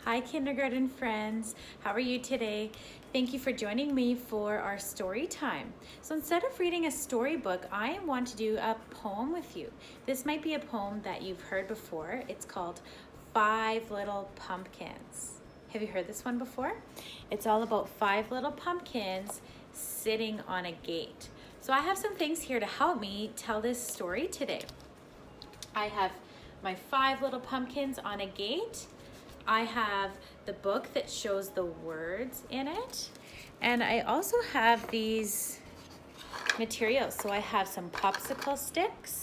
Hi kindergarten friends, how are you today? Thank you for joining me for our story time. So instead of reading a storybook, I want to do a poem with you. This might be a poem that you've heard before. It's called Five Little Pumpkins. Have you heard this one before? It's all about five little pumpkins sitting on a gate. So I have some things here to help me tell this story today. I have my five little pumpkins on a gate. I have the book that shows the words in it. And I also have these materials. So I have some popsicle sticks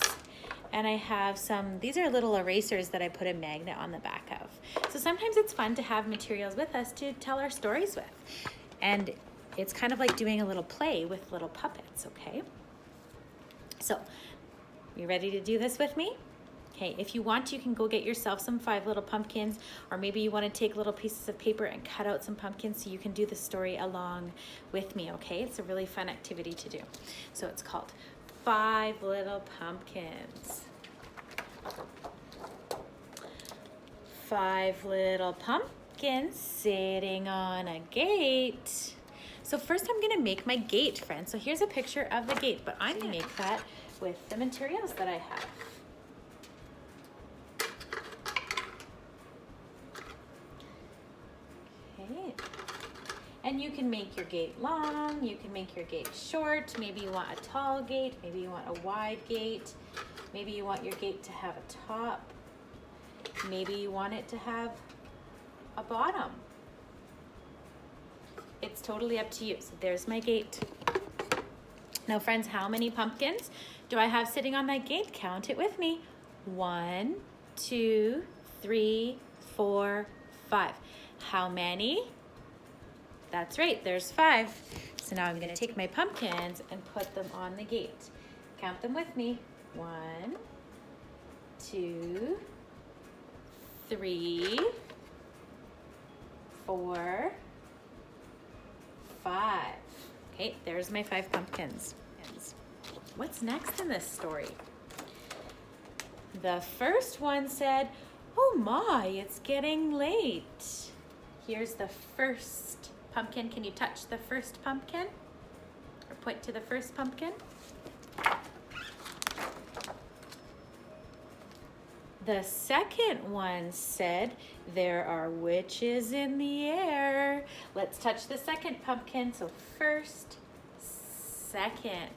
and I have these are little erasers that I put a magnet on the back of. So sometimes it's fun to have materials with us to tell our stories with. And it's kind of like doing a little play with little puppets, okay? So, you ready to do this with me? Okay, if you want, you can go get yourself some five little pumpkins, or maybe you want to take little pieces of paper and cut out some pumpkins so you can do the story along with me, okay? It's a really fun activity to do. So it's called Five Little Pumpkins. Five little pumpkins sitting on a gate. So first I'm gonna make my gate, friends. So here's a picture of the gate, but I'm gonna make that with the materials that I have. Okay. And you can make your gate long, you can make your gate short, maybe you want a tall gate, maybe you want a wide gate, maybe you want your gate to have a top, maybe you want it to have a bottom. It's totally up to you. So there's my gate. Now friends, how many pumpkins do I have sitting on my gate? Count it with me. 1, 2, 3, 4, 5. How many? That's right, there's 5. So now I'm gonna take my pumpkins and put them on the gate. Count them with me. 1, 2, 3, 4, 5. Okay, there's my 5 pumpkins. What's next in this story? The first one said, "Oh my, it's getting late." Here's the first pumpkin. Can you touch the first pumpkin? Or point to the first pumpkin? The second one said, "There are witches in the air." Let's touch the second pumpkin. So first, second.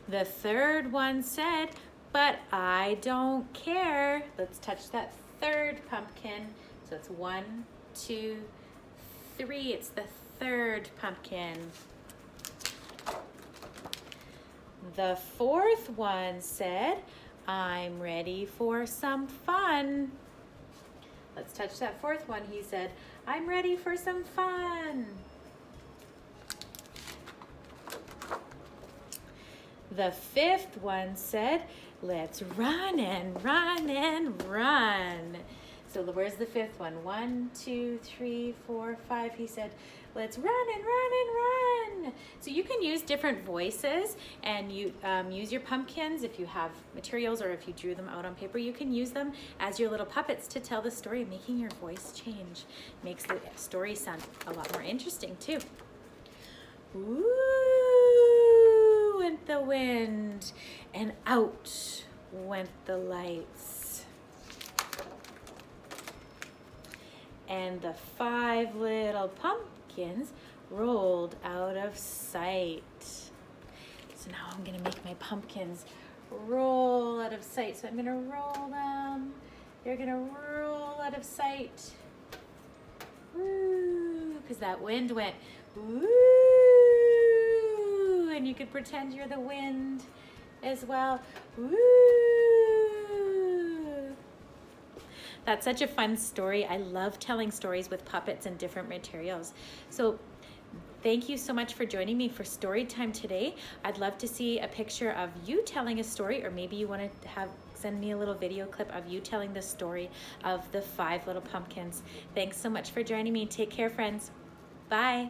The third one said, "But I don't care." Let's touch that third pumpkin. So it's 1, 2, 3. It's the third pumpkin. The fourth one said, "I'm ready for some fun." Let's touch that fourth one. He said, "I'm ready for some fun." The fifth one said, "Let's run and run and run." So where's the fifth one? 1, 2, 3, 4, 5. He said, "Let's run and run and run." So you can use different voices and you use your pumpkins if you have materials or if you drew them out on paper. You can use them as your little puppets to tell the story, making your voice change. Makes the story sound a lot more interesting too. Ooh, went the wind and out went the lights. And the 5 little pumpkins rolled out of sight. So now I'm gonna make my pumpkins roll out of sight. So I'm gonna roll them. They're gonna roll out of sight. Woo, because that wind went woo. And you could pretend you're the wind as well. Woo. That's such a fun story. I love telling stories with puppets and different materials. So thank you so much for joining me for story time today. I'd love to see a picture of you telling a story, or maybe you want to send me a little video clip of you telling the story of the 5 little pumpkins. Thanks so much for joining me. Take care, friends. Bye.